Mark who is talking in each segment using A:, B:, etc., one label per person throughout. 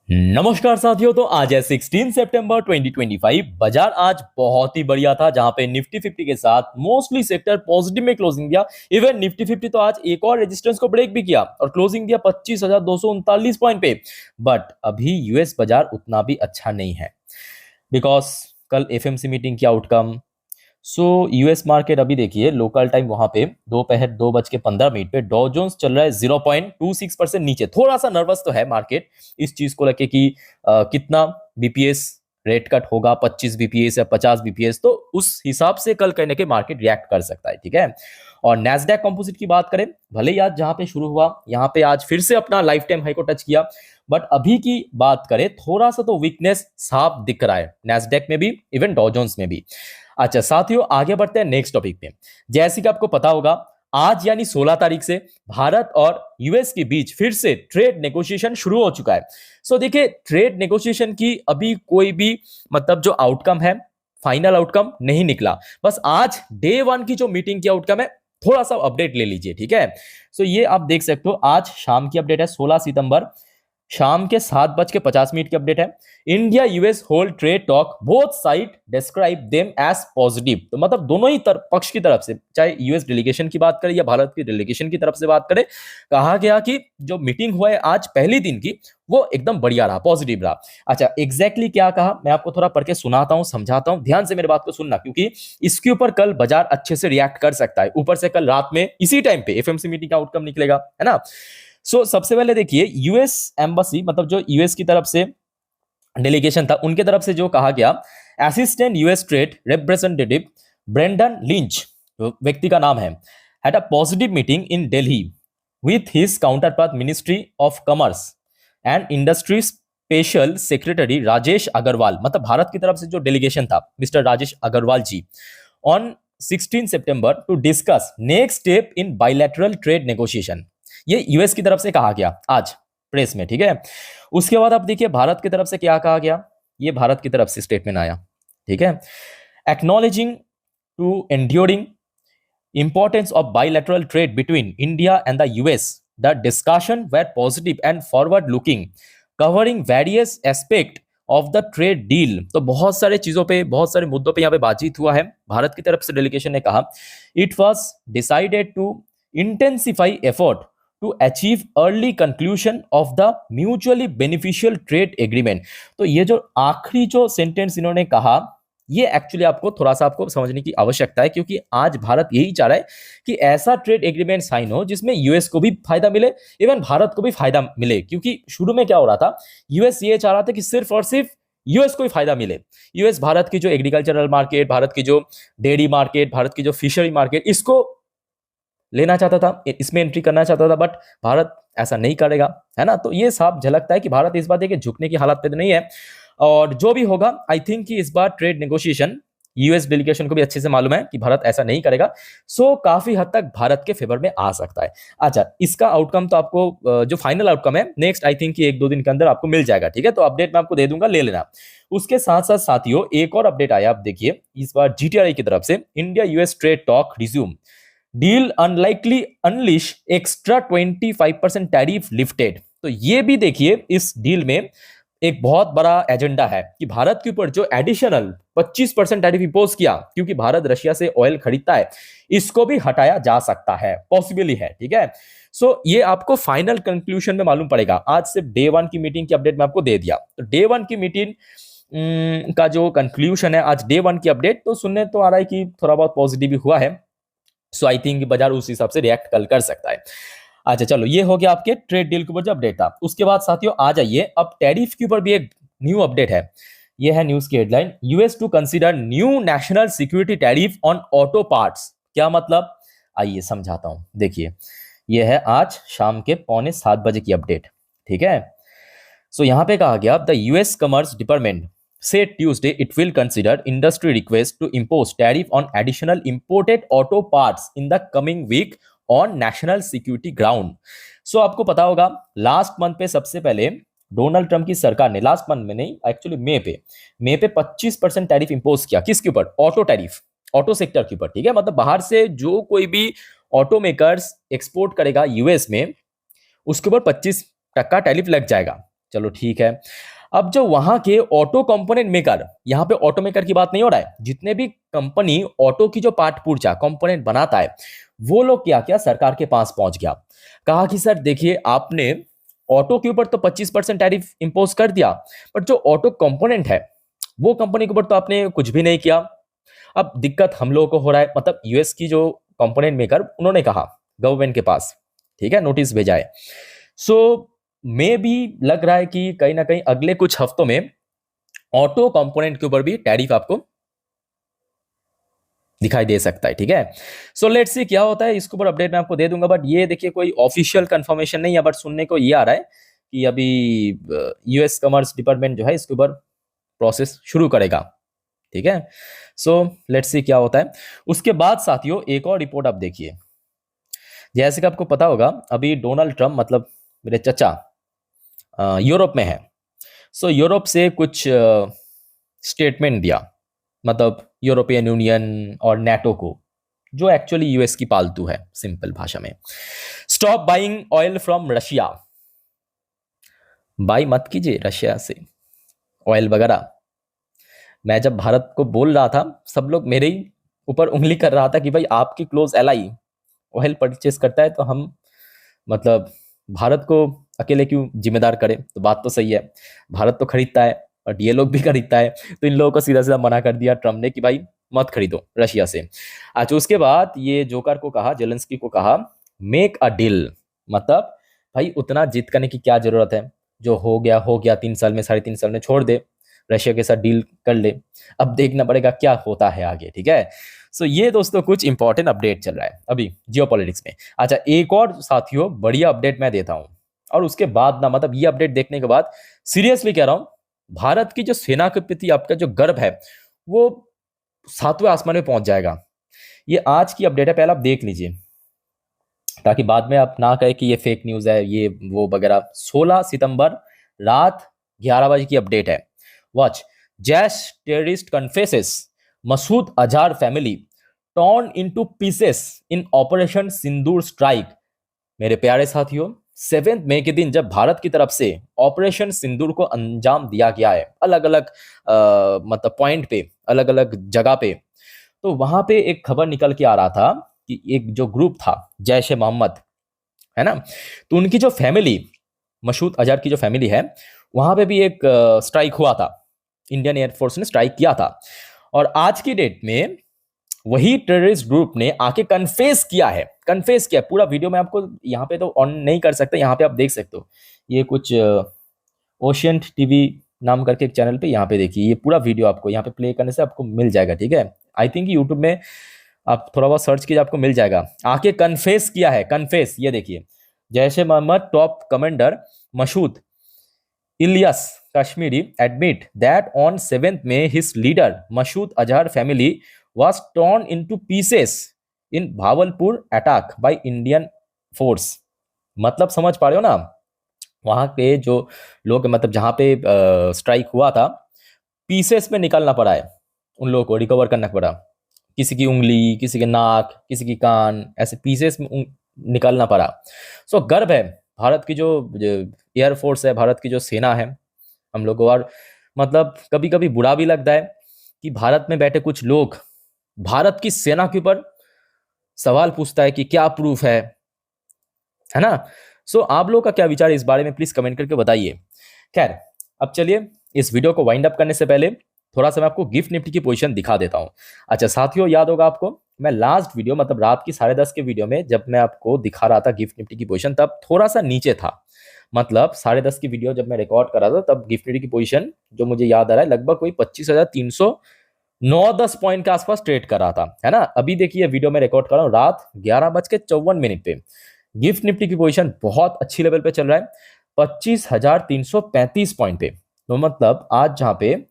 A: नमस्कार साथियों। तो आज है 16 सितंबर 2025। बाजार आज बहुत ही बढ़िया था, जहां पे निफ्टी 50 के साथ मोस्टली सेक्टर पॉजिटिव में क्लोजिंग दिया। इवन निफ्टी 50 तो आज एक और रेजिस्टेंस को ब्रेक भी किया और क्लोजिंग दिया 25,239 पॉइंट पे। बट अभी यूएस बाजार उतना भी अच्छा नहीं है, बिकॉज कल एफएमसी मीटिंग की आउटकम। सो यूएस मार्केट अभी देखिए लोकल टाइम वहां पे दोपहर 2:15 पे डॉ जोन्स चल रहा है 0.26% नीचे। थोड़ा सा नर्वस तो है मार्केट इस चीज को लेके कि कितना बीपीएस रेट कट होगा, 25 बीपीएस या 50 बीपीएस, तो उस हिसाब से कल कहने के मार्केट रिएक्ट कर सकता है। ठीक है। और नैस्डैक कंपोजिट की बात करें, भले ही आज जहां पे शुरू हुआ यहाँ पे आज फिर से अपना लाइफ टाइम हाई को टच किया, बट अभी की बात करें थोड़ा सा तो वीकनेस साफ दिख रहा है नैस्डैक में भी, इवन डॉ जोन्स में भी। अच्छा साथियों, आगे बढ़ते हैं नेक्स्ट टॉपिक पे। जैसे कि आपको पता होगा, आज यानी 16 तारीख से भारत और यूएस के बीच फिर से ट्रेड नेगोशिएशन शुरू हो चुका है। सो देखिए, ट्रेड नेगोशिएशन की अभी कोई भी मतलब जो आउटकम है, फाइनल आउटकम नहीं निकला। बस आज डे 1 की जो मीटिंग की आउटकम है, थोड़ा सा अपडेट ले लीजिए। ठीक है। सो ये आप देख सकते हो, आज शाम की अपडेट है 16 सितंबर शाम के 7:50 की अपडेट है। India US whole trade talk, both side describe them as positive. तो मतलब दोनों ही पक्ष की तरफ से, चाहे यूएस डेलीगेशन की बात करें या भारत की डेलीगेशन की तरफ से बात करें, कहा गया कि जो मीटिंग हुआ है आज पहले दिन की, वो एकदम बढ़िया रहा, पॉजिटिव रहा। अच्छा, एग्जैक्टली क्या कहा मैं आपको थोड़ा पढ़ के सुनाता हूं, समझाता हूं, ध्यान से मेरी बात को सुनना, क्योंकि इसके ऊपर कल बाजार अच्छे से रिएक्ट कर सकता है। ऊपर से कल रात में इसी टाइम पे एफएमसी मीटिंग का आउटकम निकलेगा, है ना। सबसे पहले देखिए, यूएस एम्बेसी मतलब जो यूएस की तरफ से डेलीगेशन था, उनके तरफ से जो कहा गया, assistant US trade representative Brendan Lynch, व्यक्ति का नाम है, had a positive meeting in Delhi with his counterpart ministry of commerce and industry special secretary Rajesh Agarwal. मतलब भारत की तरफ से जो डेलीगेशन था, mister Rajesh Agarwal ji, on 16 September to discuss next step in bilateral trade negotiation. ये यूएस की तरफ से कहा गया आज प्रेस में। ठीक है। उसके बाद आप देखिए भारत की तरफ से क्या कहा गया, ये भारत की तरफ से स्टेटमेंट आया। ठीक है। Acknowledging to enduring importance of bilateral trade between India and the US, the discussion were positive and forward looking, covering various aspects of the trade deal। तो बहुत सारे चीजों पे, बहुत सारे मुद्दों पे यहाँ पे बातचीत हुआ है। भारत की तरफ से डेलीगेशन ने कहा, it was decided to intensify effort to achieve early conclusion of the mutually beneficial trade agreement. तो ये जो आखिरी जो सेंटेंस इन्होंने कहा, ये एक्चुअली आपको थोड़ा सा आपको समझने की आवश्यकता है, क्योंकि आज भारत यही चाह रहा है कि ऐसा ट्रेड एग्रीमेंट साइन हो जिसमें यूएस को भी फायदा मिले, इवन भारत को भी फायदा मिले। क्योंकि शुरू में क्या हो रहा था, यूएस ये चाह रहा था कि सिर्फ और सिर्फ यूएस को ही फायदा मिले। यूएस भारत की जो एग्रीकल्चरल मार्केट, भारत की जो डेयरी मार्केट, भारत की जो फिशरी मार्केट, इसको लेना चाहता था, इसमें एंट्री करना चाहता था, बट भारत ऐसा नहीं करेगा, है ना। तो ये साफ झलकता है कि भारत इस बात देखिए झुकने की हालत पे तो नहीं है। और जो भी होगा, आई थिंक कि इस बार ट्रेड नेगोशिएशन यूएस डेलीगेशन को भी अच्छे से मालूम है कि भारत ऐसा नहीं करेगा। काफी हद तक भारत के फेवर में आ सकता है। अच्छा, इसका आउटकम तो आपको जो फाइनल आउटकम है नेक्स्ट, आई थिंक कि 1-2 दिन के अंदर आपको मिल जाएगा। ठीक है। तो अपडेट मैं आपको दे दूंगा, ले लेना। उसके साथ साथ साथियों एक और अपडेट आया, आप देखिए इस बार जीटीआरआई की तरफ से, India US trade talk resume, deal unlikely unleash extra 25% tariff lifted. तो ये भी देखिए, इस डील में एक बहुत बड़ा एजेंडा है कि भारत के ऊपर जो एडिशनल 25% टैरिफ इंपोज किया, क्योंकि भारत रशिया से ऑयल खरीदता है, इसको भी हटाया जा सकता है, पॉसिबली है। ठीक है। ये आपको फाइनल कंक्लूजन में मालूम पड़ेगा। आज सिर्फ डे 1 की मीटिंग की अपडेट मैं आपको दे दिया। तो डे 1 की मीटिंग का जो कंक्लूजन है, आज डे 1 की अपडेट तो सुनने तो आ रहा है कि थोड़ा बहुत पॉजिटिव हुआ है। आई थिंक बाजार उस हिसाब से रिएक्ट कल कर सकता है। अच्छा चलो, ये हो गया आपके ट्रेड डील के ऊपर जो अपडेट था। उसके बाद साथियों आ जाइए, अब टैरिफ के ऊपर भी एक न्यू अपडेट है। ये है न्यूज की headline, US to consider new national security tariff on auto parts. क्या मतलब, आइए समझाता हूं। देखिए, ये है आज शाम के 6:45 की अपडेट। ठीक है। यहां पे कहा गया, the US commerce department said Tuesday it will consider industry request to impose tariff on additional imported auto parts in the coming week on national security ground। आपको पता होगा लास्ट मंथ पे सबसे पहले डोनाल्ड ट्रंप की सरकार ने, last month में नहीं एक्चुअली मई पे 25% टैरिफ इंपोज किया। किसके ऊपर? ऑटो टैरिफ, ऑटो सेक्टर के ऊपर। ठीक है। मतलब बाहर से जो कोई भी ऑटो मेकर्स एक्सपोर्ट करेगा यूएस में, उसके ऊपर 25% टैरिफ लग जाएगा। चलो ठीक है। अब जो वहां के ऑटो कंपोनेंट मेकर, यहाँ पे ऑटो मेकर की बात नहीं हो रहा है, जितने भी कंपनी ऑटो की जो पार्ट पुर्जा कंपोनेंट बनाता है, वो लोग क्या किया, सरकार के पास पहुंच गया, कहा कि सर देखिए आपने ऑटो के ऊपर तो 25% टैरिफ इंपोज कर दिया, बट जो ऑटो कंपोनेंट है वो कंपनी के ऊपर तो आपने कुछ भी नहीं किया। अब दिक्कत हम लोगों को हो रहा है, मतलब यूएस की जो कंपोनेंट मेकर, उन्होंने कहा गवर्नमेंट के पास, ठीक है, नोटिस भेजा है। सो मे भी लग रहा है कि कहीं ना कहीं अगले कुछ हफ्तों में ऑटो कंपोनेंट के ऊपर भी टैरिफ आपको दिखाई दे सकता है, ठीक है। सो लेट्स सी क्या होता है, इसके ऊपर अपडेट मैं आपको दे दूंगा, बट ये देखिए कोई ऑफिशियल कंफर्मेशन नहीं है, बट सुनने को ये आ रहा है कि अभी यूएस कॉमर्स डिपार्टमेंट जो है इसके ऊपर प्रोसेस शुरू करेगा, ठीक है। सो लेट्स सी क्या होता है। उसके बाद साथियों एक और रिपोर्ट आप देखिए, जैसे कि आपको पता होगा अभी डोनाल्ड ट्रम्प, मतलब मेरे चचा, यूरोप में है। सो यूरोप से कुछ स्टेटमेंट दिया, मतलब यूरोपियन यूनियन और नेटो को, जो एक्चुअली यूएस की पालतू है, सिंपल भाषा में, stop buying oil from Russia. By मत कीजिए रशिया से ऑयल वगैरह। मैं जब भारत को बोल रहा था, सब लोग मेरे ही ऊपर उंगली कर रहा था कि भाई आपकी क्लोज एलाई ऑयल परचेस करता है, तो हम मतलब भारत को अकेले क्यों जिम्मेदार करें। तो बात तो सही है, भारत तो खरीदता है और ये लोग भी खरीदता है, तो इन लोगों को सीधा सीधा मना कर दिया ट्रम्प ने कि भाई मत खरीदो रशिया से। अच्छा, उसके बाद ये जोकर को कहा, जेलेंस्की को कहा, मेक अ डील, मतलब भाई उतना जिद करने की क्या जरूरत है, जो हो गया 3 साल में, 3.5 साल में छोड़ दे, रशिया के साथ डील कर ले, अब देखना पड़ेगा क्या होता है आगे, ठीक है। सो ये दोस्तों कुछ इंपॉर्टेंट अपडेट चल रहा है अभी जियोपॉलिटिक्स में। अच्छा, एक और साथियों बढ़िया अपडेट मैं देता हूं, और उसके बाद ना, मतलब ये अपडेट देखने के बाद सीरियसली कह रहा हूं, भारत की जो सेना के प्रति आपका जो गर्व है वो 7वें आसमान में पहुंच जाएगा। ये आज की अपडेट है, पहले आप देख लीजिए, ताकि बाद में आप ना कहे कि ये फेक न्यूज है ये वो वगैरह। 16 सितंबर रात 11 बजे की अपडेट है। Watch, Jaish terrorist confesses Masood Azhar family torn into pieces in operation Sindoor strike. मेरे प्यारे साथियों, 7 मई के दिन जब भारत की तरफ से ऑपरेशन सिंदूर को अंजाम दिया गया है, अलग अलग मतलब पॉइंट पे, अलग अलग जगह पे, तो वहां पे एक खबर निकल के आ रहा था कि एक जो ग्रुप था जैश ए मोहम्मद, है ना, तो उनकी जो फैमिली, मसूद अजहर की जो फैमिली है, वहां पे भी एक स्ट्राइक हुआ था, इंडियन एयरफोर्स ने स्ट्राइक किया था। और आज की डेट में वही टेररिस्ट ग्रुप ने आके कन्फेस किया पूरा वीडियो में, आपको यहाँ पे तो ऑन नहीं कर सकते, यहाँ पे आप देख सकते हो, ये कुछ ओशियंट टीवी नाम करके एक चैनल पे, यहाँ पे देखिए ये पूरा वीडियो आपको यहाँ पे प्ले करने से आपको मिल जाएगा, ठीक है। आई थिंक यूट्यूब में आप थोड़ा बहुत सर्च कीजिए, आपको मिल जाएगा। आके कन्फेस किया है, कन्फेस, ये देखिए, Jaish e Mohammed top commander Masood Ilyas Kashmiri admit that on 7th May his leader Masood Azhar family was torn into pieces in Bhavalpur attack by Indian force। मतलब समझ पा रहे हो ना, वहां पे जो लोग, मतलब जहां पे स्ट्राइक हुआ था, पीसेस में निकालना पड़ा है, उन लोगों को रिकवर करना पड़ा, किसी की उंगली, किसी के नाक, किसी की कान, ऐसे पीसेस में निकालना पड़ा। सो गर्व है भारत की जो एयरफोर्स है, भारत की जो सेना है हम लोग को। और मतलब कभी कभी बुरा भी लगता है कि भारत में बैठे कुछ लोग भारत की सेना के ऊपर सवाल पूछता है कि क्या प्रूफ है ना। सो आप लोग का क्या विचार है इस बारे में, प्लीज कमेंट करके बताइए। खैर, अब चलिए इस वीडियो को वाइंड अप करने से पहले थोड़ा सा मैं आपको गिफ्ट निफ्टी की पोजीशन दिखा देता हूं। अच्छा साथियों, याद होगा आपको, मैं लास्ट वीडियो, मतलब रात की 10:30 के वीडियो में जब मैं आपको दिखा रहा था गिफ्ट निफ्टी की पोजीशन, तब थोड़ा सा नीचे था, मतलब 10:30 की वीडियो जब मैं रिकॉर्ड कर रहा था, तब गिफ्ट निफ्टी की पोजीशन जो मुझे याद आ रहा है लगभग कोई 25,309-10 पॉइंट के आसपास ट्रेड कर रहा था, है ना। अभी देखिए वीडियो में रिकॉर्ड कर रहा हूँ रात 11:54 पे, गिफ्ट निफ्टी की पोजीशन बहुत अच्छी लेवल पे चल रहा है, 25,335 पॉइंट पे। तो मतलब आज जहां पे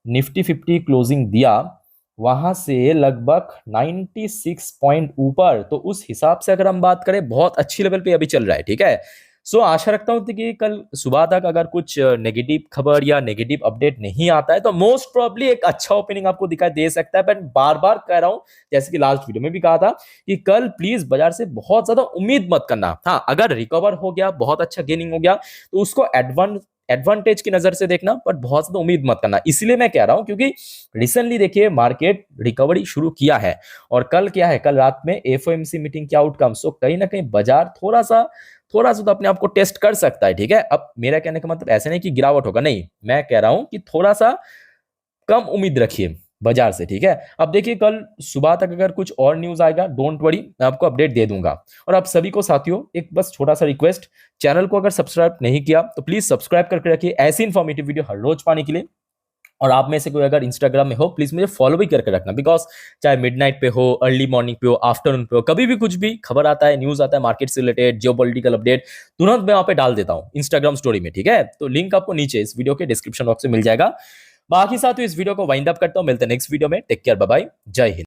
A: निफ्टी 50 क्लोजिंग दिया, वहां से लगभग 96 पॉइंट ऊपर, तो उस हिसाब से अगर हम बात करें बहुत अच्छी लेवल पे अभी चल रहा है, ठीक है। सो आशा रखता हूं कि कल सुबह तक अगर कुछ नेगेटिव खबर या नेगेटिव अपडेट नहीं आता है, तो मोस्ट प्रोबेबली एक अच्छा ओपनिंग आपको दिखाई दे सकता है। पर बार बार कह रहा हूं, जैसे कि लास्ट वीडियो में भी कहा था, कि कल प्लीज बाजार से बहुत ज्यादा उम्मीद मत करना। हाँ, अगर रिकवर हो गया, बहुत अच्छा गेनिंग हो गया, तो उसको एडवांटेज की नजर से देखना, बट बहुत ज्यादा उम्मीद मत करना। इसलिए मैं कह रहा हूं क्योंकि रिसेंटली देखिए मार्केट रिकवरी शुरू किया है, और कल क्या है, कल रात में एफओएमसी मीटिंग के आउटकम, सो कहीं ना कहीं बाजार थोड़ा सा तो अपने आप को टेस्ट कर सकता है, ठीक है। अब मेरा कहने का मतलब ऐसे नहीं कि गिरावट होगा, नहीं, मैं कह रहा हूं कि थोड़ा सा कम उम्मीद रखिए बाजार से, ठीक है। अब देखिए कल सुबह तक अगर कुछ और न्यूज आएगा, डोंट वरी, मैं आपको अपडेट दे दूंगा। और आप सभी को साथियों एक बस छोटा सा रिक्वेस्ट, चैनल को अगर सब्सक्राइब नहीं किया तो प्लीज सब्सक्राइब करके रखिए ऐसी इंफॉर्मेटिव वीडियो हर रोज पाने के लिए। और आप में से कोई अगर इंस्टाग्राम में हो, प्लीज मुझे फॉलो भी करके रखना, बिकॉज चाहे मिडनाइट पे हो, अर्ली मॉर्निंग पे हो, आफ्टरनून पे हो, कभी भी कुछ भी खबर आता है, न्यूज आता है मार्केट से रिलेटेड, जियोपॉलिटिकल अपडेट, तुरंत मैं वहां पे डाल देता हूं इंस्टाग्राम स्टोरी में, ठीक है। तो लिंक आपको नीचे इस वीडियो के डिस्क्रिप्शन बॉक्स में मिल जाएगा। बाकी साथियों इस वीडियो को वाइंड अप करता हूं, मिलते हैं नेक्स्ट वीडियो में। टेक केयर, बाय बाय, जय हिंद।